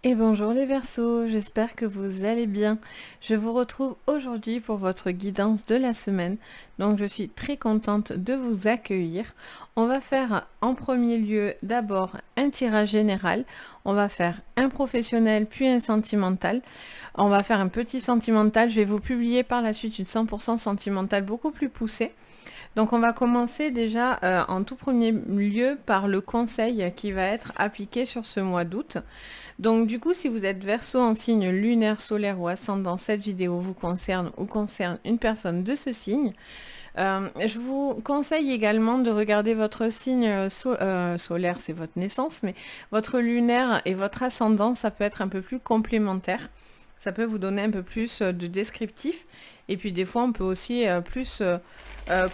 Et bonjour les Verseaux, j'espère que vous allez bien. Je vous retrouve aujourd'hui pour votre guidance de la semaine. Donc je suis très contente de vous accueillir. On va faire en premier lieu d'abord un tirage général. On va faire un professionnel puis un sentimental. On va faire un petit sentimental. Je vais vous publier par la suite une 100% sentimentale beaucoup plus poussée. Donc on va commencer déjà en tout premier lieu par le conseil qui va être appliqué sur ce mois d'août. Donc du coup, si vous êtes Verseau en signe lunaire, solaire ou ascendant, cette vidéo vous concerne ou concerne une personne de ce signe. Je vous conseille également de regarder votre signe solaire, c'est votre naissance, mais votre lunaire et votre ascendant, ça peut être un peu plus complémentaire. Ça peut vous donner un peu plus de descriptif. Et puis des fois, on peut aussi plus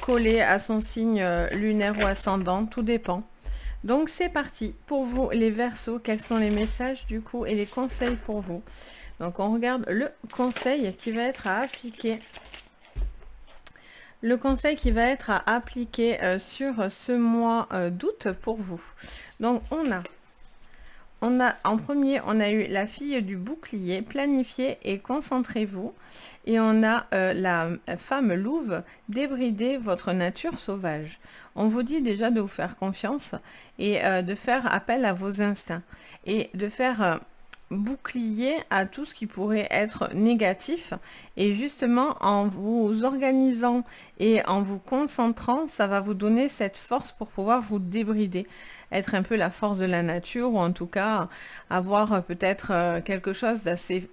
coller à son signe lunaire ou ascendant, tout dépend. Donc c'est parti. Pour vous, les Verseaux, quels sont les messages du coup et les conseils pour vous? Donc on regarde le conseil qui va être à appliquer. Le conseil qui va être à appliquer sur ce mois d'août pour vous. Donc on a en premier, on a eu la fille du bouclier, planifiez et concentrez-vous. Et on a la femme louve, débridez votre nature sauvage. On vous dit déjà de vous faire confiance et de faire appel à vos instincts. Et de faire bouclier à tout ce qui pourrait être négatif. Et justement, en vous organisant et en vous concentrant, ça va vous donner cette force pour pouvoir vous débrider, être un peu la force de la nature, ou en tout cas avoir peut-être quelque chose d'assez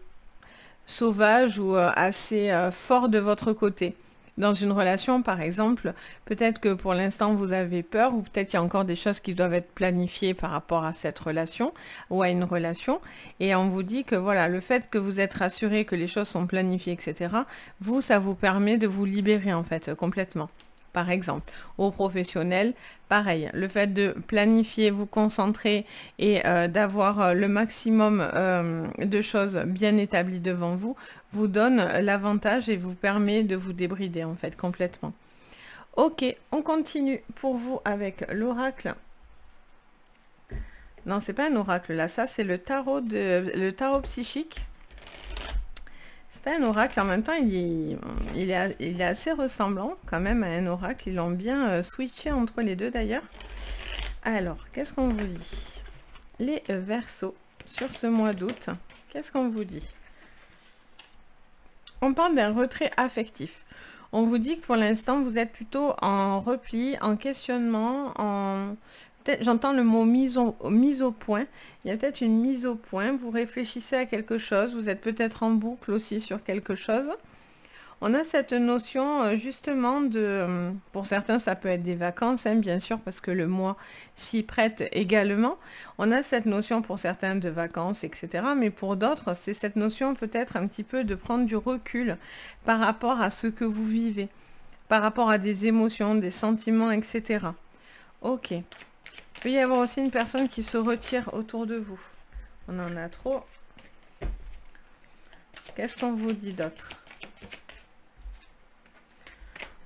sauvage ou assez fort de votre côté. Dans une relation, par exemple, peut-être que pour l'instant vous avez peur, ou peut-être qu'il y a encore des choses qui doivent être planifiées par rapport à cette relation ou à une relation, et on vous dit que voilà, le fait que vous êtes rassuré que les choses sont planifiées, etc., vous, ça vous permet de vous libérer en fait complètement. Par exemple, aux professionnels, pareil, le fait de planifier, vous concentrer et d'avoir le maximum de choses bien établies devant vous, vous donne l'avantage et vous permet de vous débrider en fait complètement. Ok, on continue pour vous avec l'oracle. Non, c'est pas un oracle là, ça c'est le tarot psychique. C'est pas un oracle, en même temps il est assez ressemblant quand même à un oracle. Ils l'ont bien switché entre les deux d'ailleurs. Alors, qu'est-ce qu'on vous dit? Les Verseaux, sur ce mois d'août, qu'est-ce qu'on vous dit? On parle d'un retrait affectif. On vous dit que pour l'instant, vous êtes plutôt en repli, en questionnement, en... J'entends le mot mise au point. Il y a peut-être une mise au point. Vous réfléchissez à quelque chose. Vous êtes peut-être en boucle aussi sur quelque chose. On a cette notion justement de, pour certains ça peut être des vacances, hein, bien sûr, parce que le mois s'y prête également. On a cette notion pour certains de vacances, etc. Mais pour d'autres, c'est cette notion peut-être un petit peu de prendre du recul par rapport à ce que vous vivez, par rapport à des émotions, des sentiments, etc. Ok. Il peut y avoir aussi une personne qui se retire autour de vous. On en a trop. Qu'est-ce qu'on vous dit d'autre?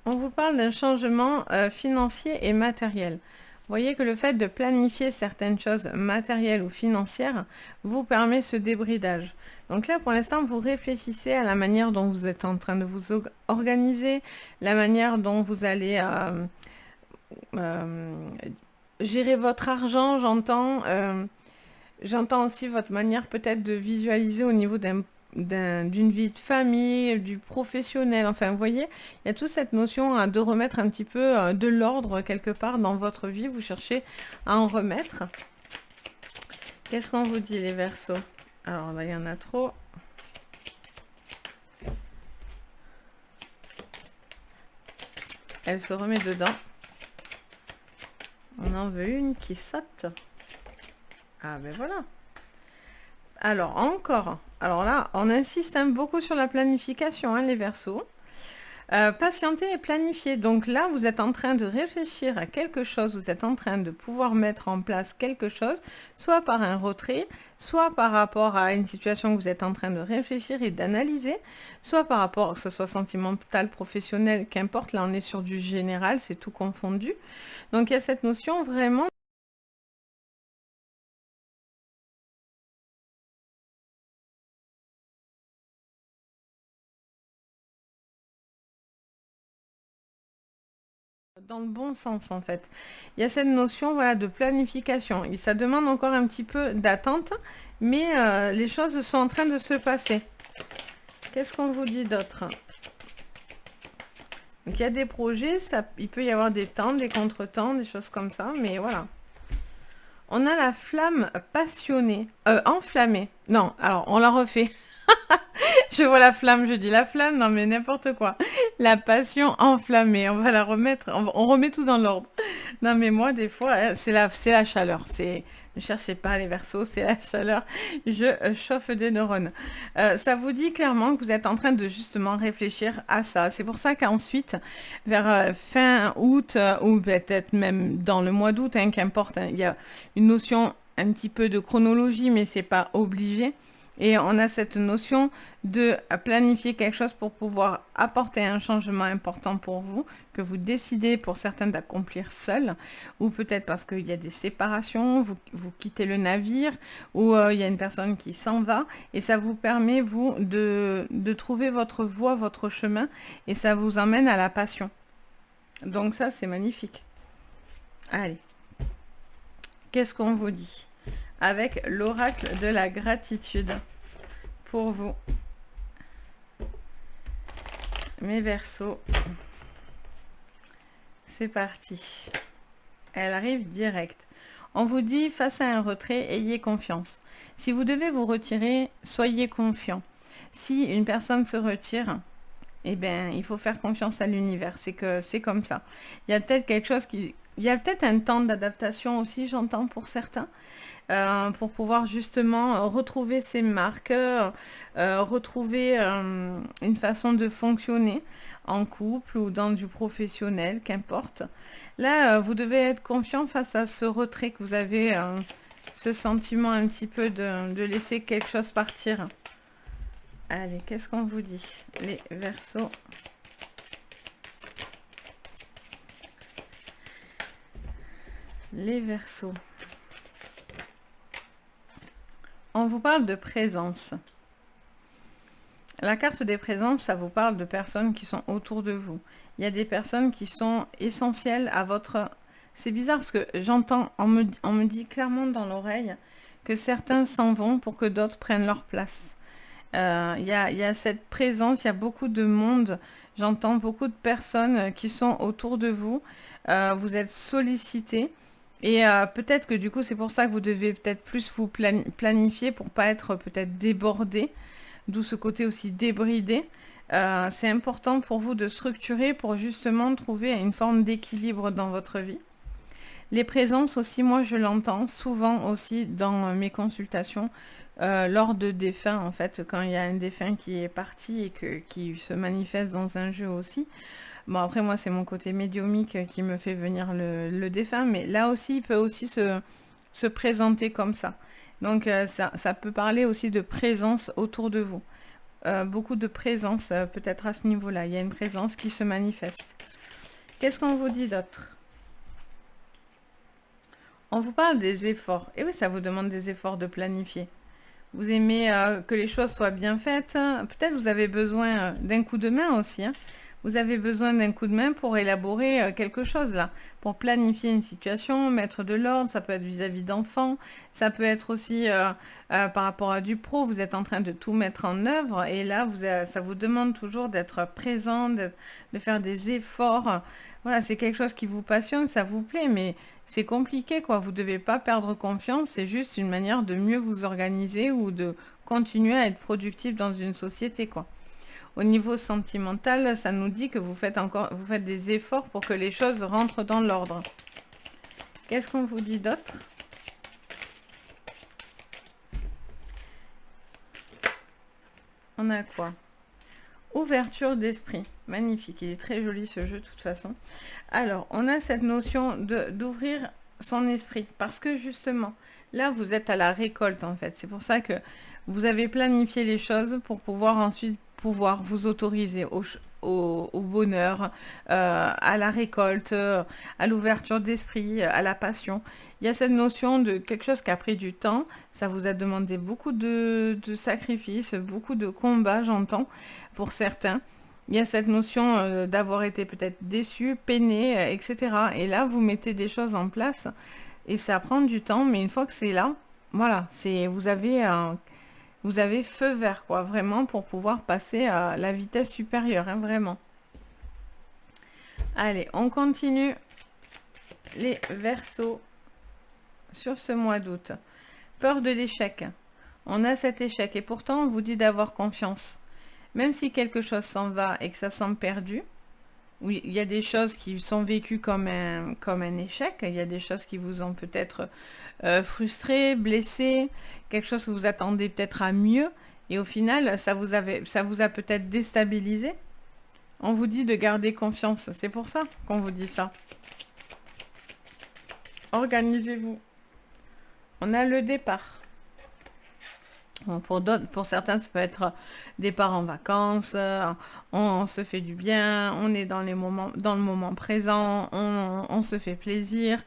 On vous parle d'un changement financier et matériel. Vous voyez que le fait de planifier certaines choses matérielles ou financières vous permet ce débridage. Donc là, pour l'instant, vous réfléchissez à la manière dont vous êtes en train de vous organiser, la manière dont vous allez gérer votre argent, j'entends aussi votre manière peut-être de visualiser au niveau d'une vie de famille, du professionnel. Enfin, vous voyez, il y a toute cette notion de remettre un petit peu de l'ordre quelque part dans votre vie. Vous cherchez à en remettre. Qu'est-ce qu'on vous dit, les Verseaux? Alors là, il y en a trop. Elle se remet dedans. On en veut une qui saute. Ah ben voilà. Alors encore. Alors là, on insiste beaucoup sur la planification, hein, les Verseaux. Patienter et planifier. Donc là, vous êtes en train de réfléchir à quelque chose, vous êtes en train de pouvoir mettre en place quelque chose, soit par un retrait, soit par rapport à une situation que vous êtes en train de réfléchir et d'analyser, soit par rapport, que ce soit sentimental, professionnel, qu'importe, là on est sur du général, c'est tout confondu. Donc il y a cette notion vraiment dans le bon sens en fait. Il y a cette notion voilà, de planification. Et ça demande encore un petit peu d'attente, mais les choses sont en train de se passer. Qu'est-ce qu'on vous dit d'autre? Donc il y a des projets, il peut y avoir des temps, des contretemps, des choses comme ça, mais voilà. On a la flamme passionnée, enflammée. Non, alors on la refait. Je vois la flamme, je dis la flamme, non mais n'importe quoi. La passion enflammée, on va la remettre, on remet tout dans l'ordre. Non mais moi des fois, c'est la chaleur, ne cherchez pas les Verseaux, c'est la chaleur, je chauffe des neurones. Ça vous dit clairement que vous êtes en train de justement réfléchir à ça. C'est pour ça qu'ensuite, vers fin août, ou peut-être même dans le mois d'août, hein, qu'importe, hein, il y a une notion un petit peu de chronologie, mais c'est pas obligé. Et on a cette notion de planifier quelque chose pour pouvoir apporter un changement important pour vous, que vous décidez pour certains d'accomplir seul, ou peut-être parce qu'il y a des séparations, vous quittez le navire, ou il y a une personne qui s'en va, et ça vous permet, vous, de trouver votre voie, votre chemin, et ça vous emmène à la passion. Donc ça, c'est magnifique. Allez, qu'est-ce qu'on vous dit ? Avec l'oracle de la gratitude pour vous, mes Verseaux. C'est parti. Elle arrive direct. On vous dit, face à un retrait, ayez confiance. Si vous devez vous retirer, soyez confiant. Si une personne se retire, eh bien, il faut faire confiance à l'univers. C'est que c'est comme ça. Il y a peut-être quelque chose qui... Il y a peut-être un temps d'adaptation aussi, j'entends, pour certains. Pour pouvoir justement retrouver ses marques, retrouver une façon de fonctionner en couple ou dans du professionnel, qu'importe. Là, vous devez être confiant face à ce retrait que vous avez, ce sentiment un petit peu de laisser quelque chose partir. Allez, qu'est-ce qu'on vous dit, les Verseaux ? Les Verseaux. On vous parle de présence. La carte des présences, ça vous parle de personnes qui sont autour de vous. Il y a des personnes qui sont essentielles à votre... C'est bizarre parce que j'entends, on me dit clairement dans l'oreille que certains s'en vont pour que d'autres prennent leur place. Il y a cette présence, il y a beaucoup de monde. J'entends beaucoup de personnes qui sont autour de vous. Vous êtes sollicités. Et peut-être que du coup, c'est pour ça que vous devez peut-être plus vous planifier pour pas être peut-être débordé, d'où ce côté aussi débridé. C'est important pour vous de structurer pour justement trouver une forme d'équilibre dans votre vie. Les présences aussi, moi je l'entends souvent aussi dans mes consultations lors de défunts, en fait, quand il y a un défunt qui est parti et qui se manifeste dans un jeu aussi. Bon, après, moi, c'est mon côté médiumique qui me fait venir le défunt, mais là aussi, il peut aussi se présenter comme ça. Donc, ça peut parler aussi de présence autour de vous. Beaucoup de présence, peut-être à ce niveau-là. Il y a une présence qui se manifeste. Qu'est-ce qu'on vous dit d'autre ? On vous parle des efforts. Et oui, ça vous demande des efforts de planifier. Vous aimez que les choses soient bien faites. Peut-être vous avez besoin d'un coup de main aussi, hein. Vous avez besoin d'un coup de main pour élaborer quelque chose là, pour planifier une situation, mettre de l'ordre. Ça peut être vis-à-vis d'enfants, ça peut être aussi par rapport à du pro. Vous êtes en train de tout mettre en œuvre et là, ça vous demande toujours d'être présent, de faire des efforts. Voilà, c'est quelque chose qui vous passionne, ça vous plaît, mais c'est compliqué quoi. Vous ne devez pas perdre confiance, c'est juste une manière de mieux vous organiser ou de continuer à être productif dans une société quoi. Au niveau sentimental, ça nous dit que vous faites des efforts pour que les choses rentrent dans l'ordre. Qu'est-ce qu'on vous dit d'autre? On a quoi? Ouverture d'esprit. Magnifique, il est très joli ce jeu de toute façon. Alors, on a cette notion d'ouvrir son esprit. Parce que justement, là, vous êtes à la récolte en fait. C'est pour ça que vous avez planifié les choses pour pouvoir ensuite vous autoriser au bonheur, à la récolte, à l'ouverture d'esprit, à la passion. Il y a cette notion de quelque chose qui a pris du temps. Ça vous a demandé beaucoup de sacrifices, beaucoup de combats, j'entends, pour certains. il y a cette notion d'avoir été peut-être déçu, peiné, etc. Et là, vous mettez des choses en place et ça prend du temps, mais une fois que c'est là, voilà, vous avez feu vert, quoi, vraiment, pour pouvoir passer à la vitesse supérieure, hein, vraiment. Allez, on continue les Verseaux sur ce mois d'août. Peur de l'échec. On a cet échec et pourtant on vous dit d'avoir confiance. Même si quelque chose s'en va et que ça semble perdu, oui, il y a des choses qui sont vécues comme un échec, il y a des choses qui vous ont peut-être frustré, blessé, quelque chose que vous attendez peut-être à mieux, et au final, ça vous a peut-être déstabilisé. On vous dit de garder confiance, c'est pour ça qu'on vous dit ça. Organisez-vous. On a le départ. Bon, pour certains, ça peut être départ en vacances, on se fait du bien, on est dans le moment présent, on se fait plaisir.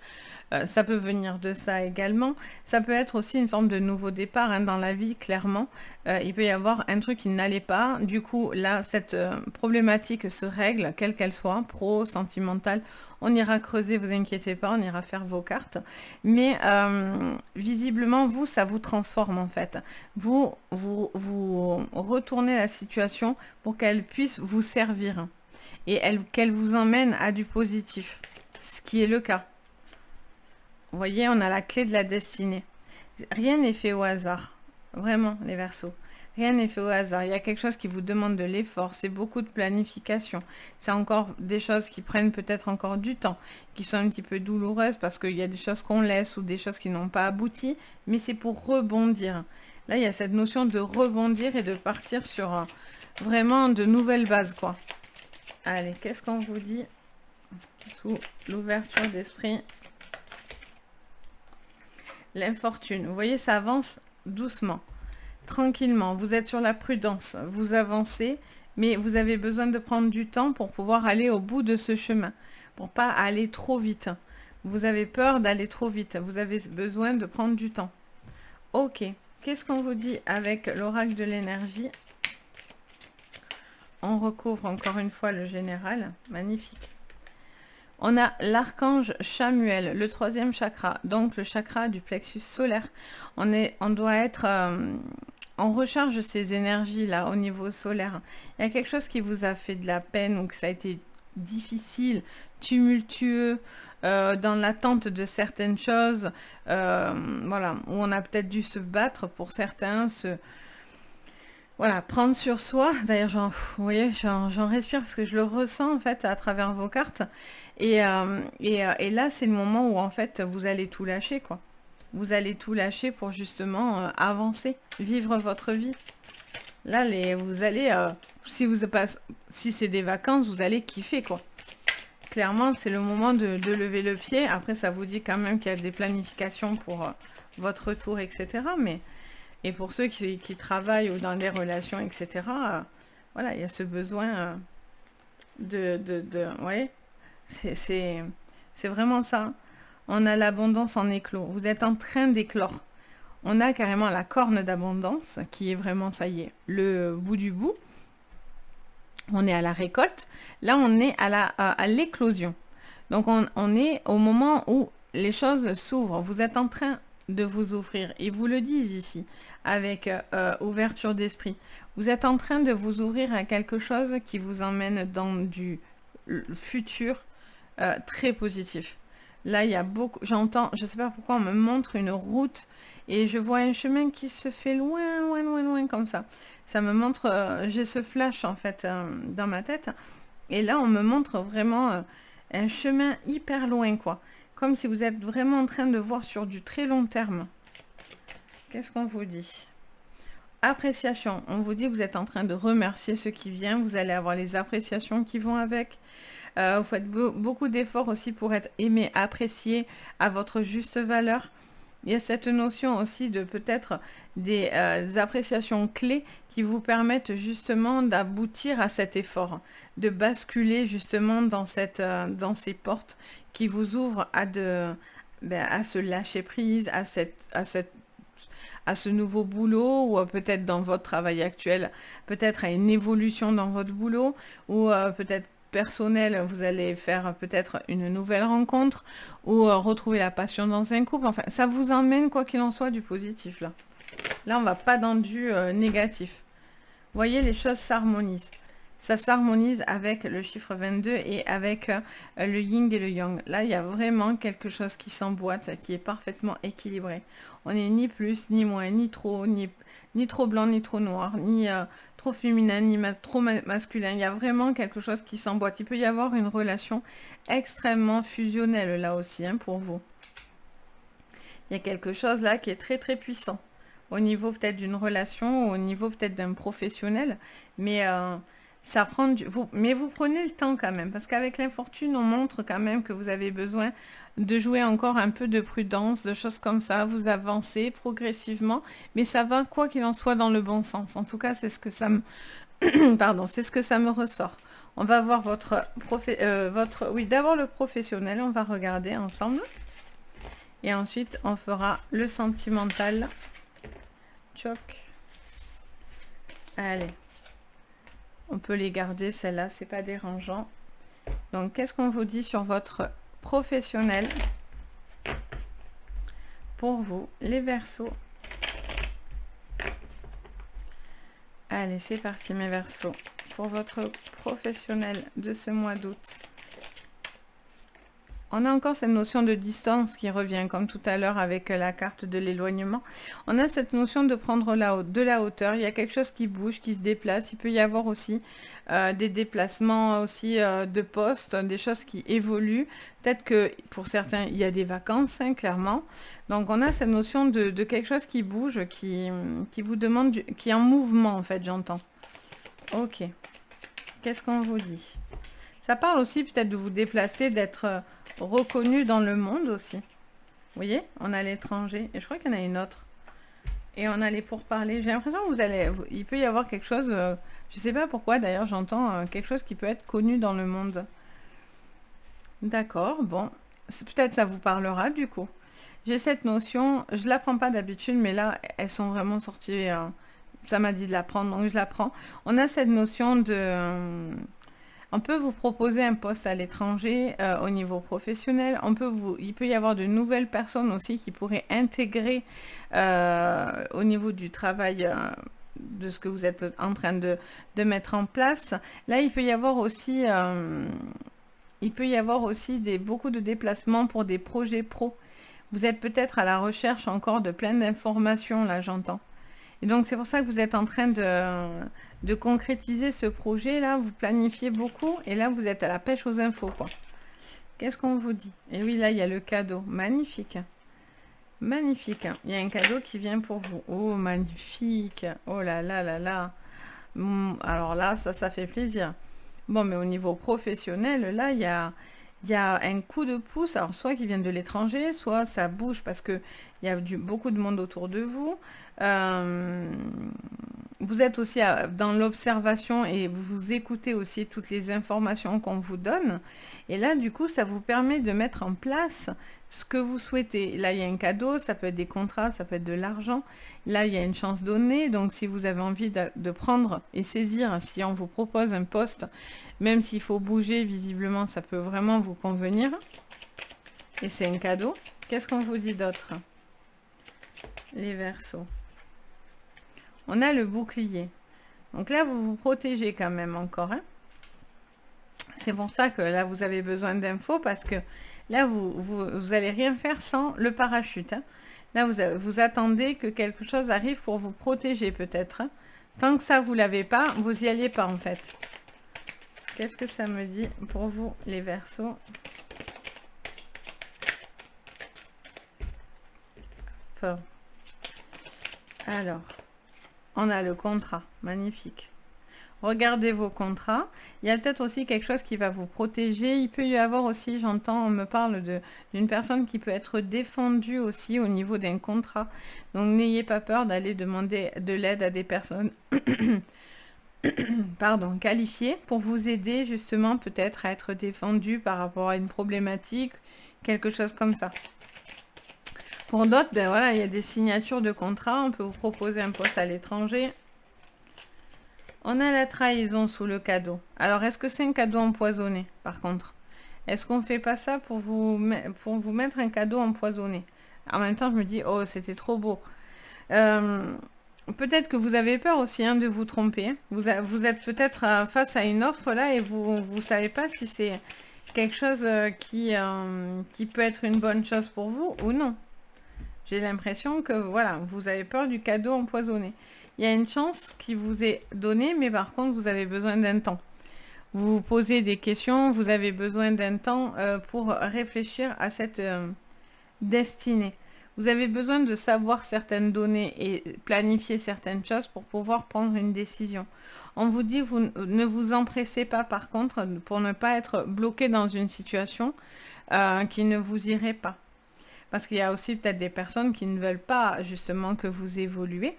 Ça peut venir de ça également. Ça peut être aussi une forme de nouveau départ, hein, dans la vie, clairement. Il peut y avoir un truc qui n'allait pas. Du coup, là, cette problématique se règle, quelle qu'elle soit, pro, sentimentale. On ira creuser, vous inquiétez pas, on ira faire vos cartes. Mais visiblement, vous, ça vous transforme en fait. Vous retournez la situation pour qu'elle puisse vous servir et qu'elle vous emmène à du positif, ce qui est le cas. Vous voyez, on a la clé de la destinée. Rien n'est fait au hasard. Vraiment, les Verseaux. Rien n'est fait au hasard. Il y a quelque chose qui vous demande de l'effort. C'est beaucoup de planification. C'est encore des choses qui prennent peut-être encore du temps, qui sont un petit peu douloureuses parce qu'il y a des choses qu'on laisse ou des choses qui n'ont pas abouti. Mais c'est pour rebondir. Là, il y a cette notion de rebondir et de partir sur vraiment de nouvelles bases, quoi. Allez, qu'est-ce qu'on vous dit sous l'ouverture d'esprit? L'infortune, vous voyez, ça avance doucement, tranquillement. Vous êtes sur la prudence, vous avancez, mais vous avez besoin de prendre du temps pour pouvoir aller au bout de ce chemin, pour pas aller trop vite. Vous avez peur d'aller trop vite, vous avez besoin de prendre du temps. Ok, qu'est-ce qu'on vous dit avec l'oracle de l'énergie? On recouvre encore une fois le général, magnifique. On a l'archange Chamuel, le 3e chakra, donc le chakra du plexus solaire. On doit être, on recharge ces énergies-là au niveau solaire. Il y a quelque chose qui vous a fait de la peine ou que ça a été difficile, tumultueux, dans l'attente de certaines choses, voilà, où on a peut-être dû se battre pour certains, voilà, prendre sur soi. D'ailleurs, vous voyez, j'en respire parce que je le ressens en fait à travers vos cartes. Et là, c'est le moment où en fait vous allez tout lâcher, quoi. Vous allez tout lâcher pour justement avancer, vivre votre vie. Là, vous allez, si c'est des vacances, vous allez kiffer, quoi. Clairement, c'est le moment de lever le pied. Après, ça vous dit quand même qu'il y a des planifications pour votre retour, etc. Et pour ceux qui travaillent ou dans des relations, etc., voilà, il y a ce besoin ouais, c'est vraiment ça. On a l'abondance en éclos. Vous êtes en train d'éclore. On a carrément la corne d'abondance qui est vraiment, ça y est, le bout du bout. On est à la récolte. Là, on est à l'éclosion. Donc, on est au moment où les choses s'ouvrent. Vous êtes en train de vous ouvrir. Ils vous le disent ici, avec ouverture d'esprit. Vous êtes en train de vous ouvrir à quelque chose qui vous emmène dans du futur très positif. Là, il y a beaucoup, j'entends, je ne sais pas pourquoi, on me montre une route et je vois un chemin qui se fait loin, loin, loin, loin, comme ça. Ça me montre, j'ai ce flash en fait dans ma tête. Et là, on me montre vraiment un chemin hyper loin, quoi. Comme si vous êtes vraiment en train de voir sur du très long terme. Qu'est-ce qu'on vous dit? Appréciation. On vous dit que vous êtes en train de remercier ce qui vient. Vous allez avoir les appréciations qui vont avec. Vous faites beaucoup d'efforts aussi pour être aimé, apprécié à votre juste valeur. Il y a cette notion aussi de peut-être des appréciations clés qui vous permettent justement d'aboutir à cet effort, de basculer justement dans ces portes qui vous ouvrent à ce lâcher prise, à ce nouveau boulot ou peut-être dans votre travail actuel, peut-être à une évolution dans votre boulot ou peut-être personnel, vous allez faire peut-être une nouvelle rencontre ou retrouver la passion dans un couple. Enfin, ça vous emmène quoi qu'il en soit du positif là. Là, on va pas dans du négatif. Vous voyez, les choses s'harmonisent. Ça s'harmonise avec le chiffre 22 et avec le yin et le yang. Là, il y a vraiment quelque chose qui s'emboîte, qui est parfaitement équilibré. On n'est ni plus, ni moins, ni trop blanc, ni trop noir, ni trop féminin, ni trop masculin. Il y a vraiment quelque chose qui s'emboîte. Il peut y avoir une relation extrêmement fusionnelle là aussi, hein, pour vous. Il y a quelque chose là qui est très très puissant. Au niveau peut-être d'une relation, ou au niveau peut-être d'un professionnel. Mais ça prend mais vous prenez le temps quand même, parce qu'avec l'infortune, on montre quand même que vous avez besoin de jouer encore un peu de prudence, de choses comme ça. Vous avancez progressivement, mais ça va quoi qu'il en soit dans le bon sens. En tout cas, c'est ce que ça me, pardon, c'est ce que ça me ressort. On va voir oui, d'abord le professionnel, on va regarder ensemble, et ensuite on fera le sentimental. Choc. Allez. On peut les garder, celles-là, c'est pas dérangeant. Donc, qu'est-ce qu'on vous dit sur votre professionnel pour vous, les Verseaux? Allez, c'est parti, mes Verseaux. Pour votre professionnel de ce mois d'août. On a encore cette notion de distance qui revient, comme tout à l'heure avec la carte de l'éloignement. On a cette notion de prendre de la hauteur. Il y a quelque chose qui bouge, qui se déplace. Il peut y avoir aussi des déplacements aussi de poste, des choses qui évoluent. Peut-être que pour certains, il y a des vacances, hein, clairement. Donc, on a cette notion de quelque chose qui bouge, qui vous demande, qui est en mouvement, en fait, j'entends. Ok. Qu'est-ce qu'on vous dit? Ça parle aussi peut-être de vous déplacer, d'être reconnu dans le monde aussi. Vous voyez, on a l'étranger, et je crois qu'il y en a une autre. Et on a les pourparlers. J'ai l'impression que il peut y avoir quelque chose, je sais pas pourquoi d'ailleurs, j'entends quelque chose qui peut être connu dans le monde. D'accord, bon, peut-être ça vous parlera du coup. J'ai cette notion, je la prends pas d'habitude, mais là, elles sont vraiment sorties, ça m'a dit de la prendre, donc je la prends. On a cette notion de... on peut vous proposer un poste à l'étranger au niveau professionnel. Il peut y avoir de nouvelles personnes aussi qui pourraient intégrer au niveau du travail de ce que vous êtes en train de mettre en place. Là, il peut y avoir aussi, beaucoup de déplacements pour des projets pro. Vous êtes peut-être à la recherche encore de plein d'informations, là, j'entends. Et donc, c'est pour ça que vous êtes en train de concrétiser ce projet-là. Vous planifiez beaucoup et là, vous êtes à la pêche aux infos, quoi. Qu'est-ce qu'on vous dit? Et oui, là, il y a le cadeau. Magnifique. Magnifique. Il y a un cadeau qui vient pour vous. Oh, magnifique. Oh là là là là. Alors là, ça fait plaisir. Bon, mais au niveau professionnel, là, il y a un coup de pouce, alors soit qui vient de l'étranger, soit ça bouge parce qu'il y a beaucoup de monde autour de vous. Vous êtes aussi dans l'observation et vous écoutez aussi toutes les informations qu'on vous donne. Et là, du coup, ça vous permet de mettre en place ce que vous souhaitez. Là, il y a un cadeau, ça peut être des contrats, ça peut être de l'argent. Là, il y a une chance donnée. Donc, si vous avez envie de prendre et saisir, si on vous propose un poste, même s'il faut bouger, visiblement, ça peut vraiment vous convenir. Et c'est un cadeau. Qu'est-ce qu'on vous dit d'autre? Les Verseaux. On a le bouclier. Donc là, vous vous protégez quand même encore. Hein. C'est pour ça que là, vous avez besoin d'infos parce que là, vous allez rien faire sans le parachute. Hein. Là, vous attendez que quelque chose arrive pour vous protéger peut-être. Hein. Tant que ça, vous ne l'avez pas, vous n'y allez pas en fait. Qu'est-ce que ça me dit pour vous, les Verseaux? Enfin. Alors, on a le contrat, magnifique. Regardez vos contrats. Il y a peut-être aussi quelque chose qui va vous protéger. Il peut y avoir aussi, j'entends, on me parle d'une personne qui peut être défendue aussi au niveau d'un contrat. Donc, n'ayez pas peur d'aller demander de l'aide à des personnes pardon, qualifiées pour vous aider justement peut-être à être défendu par rapport à une problématique, quelque chose comme ça. Pour d'autres, ben voilà, il y a des signatures de contrat. On peut vous proposer un poste à l'étranger. On a la trahison sous le cadeau. Alors, est-ce que c'est un cadeau empoisonné, par contre? Est-ce qu'on fait pas ça pour vous mettre un cadeau empoisonné? En même temps, je me dis, oh, c'était trop beau. Peut-être que vous avez peur aussi de vous tromper. Hein. Vous êtes peut-être face à une offre là et vous ne savez pas si c'est quelque chose qui peut être une bonne chose pour vous ou non. J'ai l'impression que voilà, vous avez peur du cadeau empoisonné. Il y a une chance qui vous est donnée, mais par contre, vous avez besoin d'un temps. Vous vous posez des questions, vous avez besoin d'un temps pour réfléchir à cette destinée. Vous avez besoin de savoir certaines données et planifier certaines choses pour pouvoir prendre une décision. On vous dit, vous ne vous empressez pas par contre pour ne pas être bloqué dans une situation qui ne vous irait pas. Parce qu'il y a aussi peut-être des personnes qui ne veulent pas justement que vous évoluez.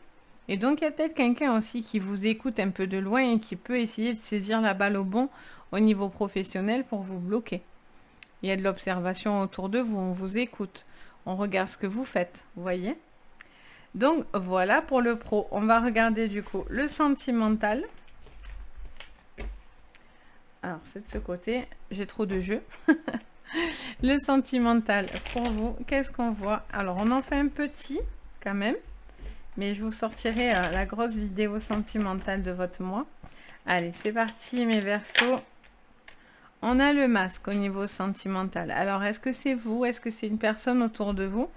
Et donc il y a peut-être quelqu'un aussi qui vous écoute un peu de loin et qui peut essayer de saisir la balle au bon au niveau professionnel pour vous bloquer. Il y a de l'observation autour de vous, on vous écoute. On regarde ce que vous faites, vous voyez? Donc, voilà pour le pro. On va regarder du coup le sentimental. Alors, c'est de ce côté. J'ai trop de jeux. Le sentimental pour vous, qu'est-ce qu'on voit? Alors, on en fait un petit quand même. Mais je vous sortirai la grosse vidéo sentimentale de votre mois. Allez, c'est parti mes Verseaux. On a le masque au niveau sentimental. Alors, est-ce que c'est vous? Est-ce que c'est une personne autour de vous?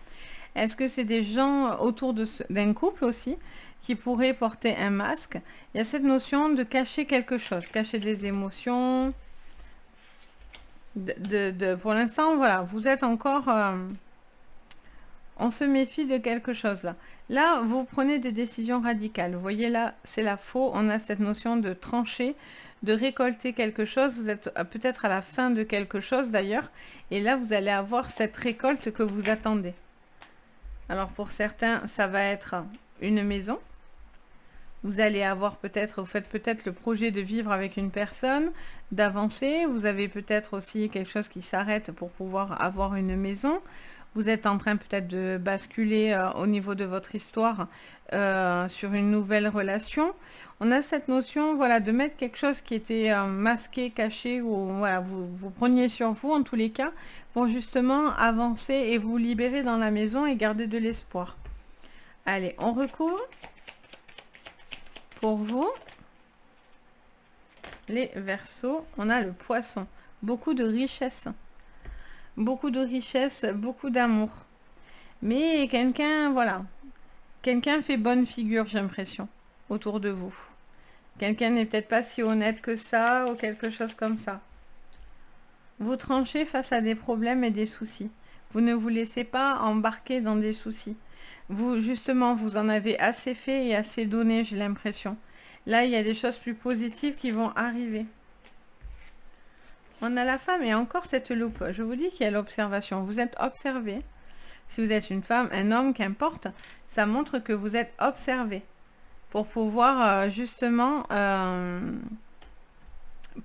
Est-ce que c'est des gens autour d'un couple aussi qui pourraient porter un masque? Il y a cette notion de cacher quelque chose, cacher des émotions. Pour l'instant, voilà, vous êtes encore... on se méfie de quelque chose là. Là, vous prenez des décisions radicales. Vous voyez là, c'est la faux. On a cette notion de trancher, de récolter quelque chose. Vous êtes peut-être à la fin de quelque chose d'ailleurs. Et là, vous allez avoir cette récolte que vous attendez. Alors pour certains, ça va être une maison. Vous allez avoir peut-être, vous faites peut-être le projet de vivre avec une personne, d'avancer. Vous avez peut-être aussi quelque chose qui s'arrête pour pouvoir avoir une maison. Vous êtes en train peut-être de basculer au niveau de votre histoire sur une nouvelle relation. On a cette notion voilà, de mettre quelque chose qui était masqué, caché, ou voilà, vous preniez sur vous en tous les cas, pour justement avancer et vous libérer dans la maison et garder de l'espoir. Allez, on recouvre pour vous. Les Verseaux, on a le Poisson. Beaucoup de richesse. Beaucoup de richesse, beaucoup d'amour. Mais quelqu'un, voilà, quelqu'un fait bonne figure, j'ai l'impression, autour de vous. Quelqu'un n'est peut-être pas si honnête que ça, ou quelque chose comme ça. Vous tranchez face à des problèmes et des soucis. Vous ne vous laissez pas embarquer dans des soucis. Vous, justement, vous en avez assez fait et assez donné, j'ai l'impression. Là, il y a des choses plus positives qui vont arriver. On a la femme et encore cette loupe. Je vous dis qu'il y a l'observation. Vous êtes observé. Si vous êtes une femme, un homme, qu'importe, ça montre que vous êtes observé. Pour pouvoir justement...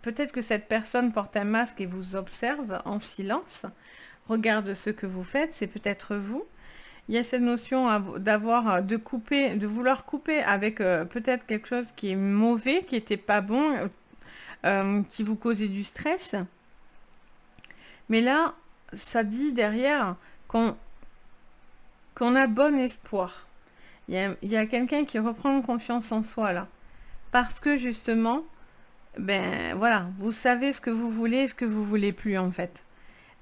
peut-être que cette personne porte un masque et vous observe en silence. Regarde ce que vous faites, c'est peut-être vous. Il y a cette notion de vouloir couper avec peut-être quelque chose qui est mauvais, qui n'était pas bon, qui vous causait du stress. Mais là, ça dit derrière qu'on a bon espoir. Il y a quelqu'un qui reprend confiance en soi là. Parce que justement, ben voilà, vous savez ce que vous voulez et ce que vous voulez plus en fait.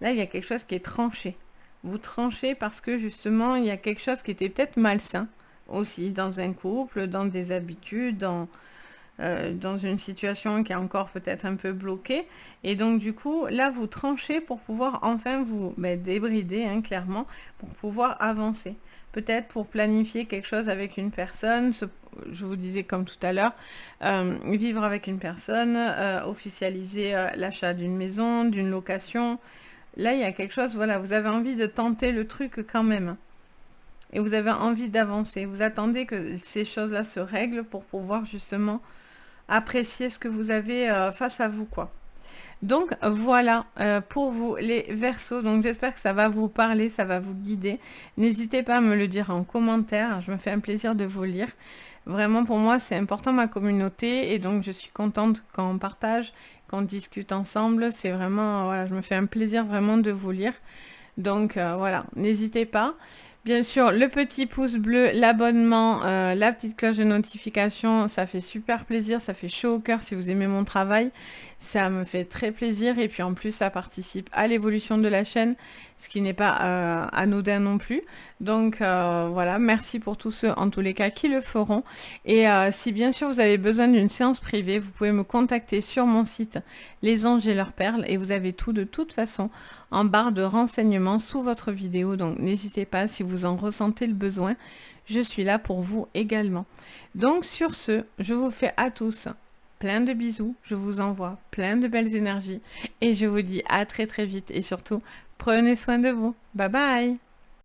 Là, il y a quelque chose qui est tranché. Vous tranchez parce que justement, il y a quelque chose qui était peut-être malsain aussi dans un couple, dans des habitudes, dans une situation qui est encore peut-être un peu bloquée. Et donc du coup, là, vous tranchez pour pouvoir enfin vous débrider, hein, clairement, pour pouvoir avancer. Peut-être pour planifier quelque chose avec une personne, je vous disais comme tout à l'heure, vivre avec une personne, officialiser l'achat d'une maison, d'une location. Là, il y a quelque chose, voilà, vous avez envie de tenter le truc quand même. Et vous avez envie d'avancer. Vous attendez que ces choses-là se règlent pour pouvoir justement apprécier ce que vous avez face à vous, quoi. Donc voilà pour vous les Verseaux. Donc j'espère que ça va vous parler, ça va vous guider. N'hésitez pas à me le dire en commentaire, je me fais un plaisir de vous lire. Vraiment pour moi c'est important ma communauté et donc je suis contente quand on partage, qu'on discute ensemble. C'est vraiment, voilà, je me fais un plaisir vraiment de vous lire. Donc voilà, n'hésitez pas. Bien sûr, le petit pouce bleu, l'abonnement, la petite cloche de notification, ça fait super plaisir, ça fait chaud au cœur si vous aimez mon travail. Ça me fait très plaisir et puis en plus, ça participe à l'évolution de la chaîne, ce qui n'est pas anodin non plus. Donc voilà, merci pour tous ceux en tous les cas qui le feront. Et si bien sûr vous avez besoin d'une séance privée, vous pouvez me contacter sur mon site Les Anges et leurs perles et vous avez tout de toute façon en barre de renseignements sous votre vidéo. Donc n'hésitez pas si vous en ressentez le besoin, je suis là pour vous également. Donc sur ce, je vous fais à tous plein de bisous, je vous envoie plein de belles énergies et je vous dis à très très vite et surtout prenez soin de vous. Bye bye.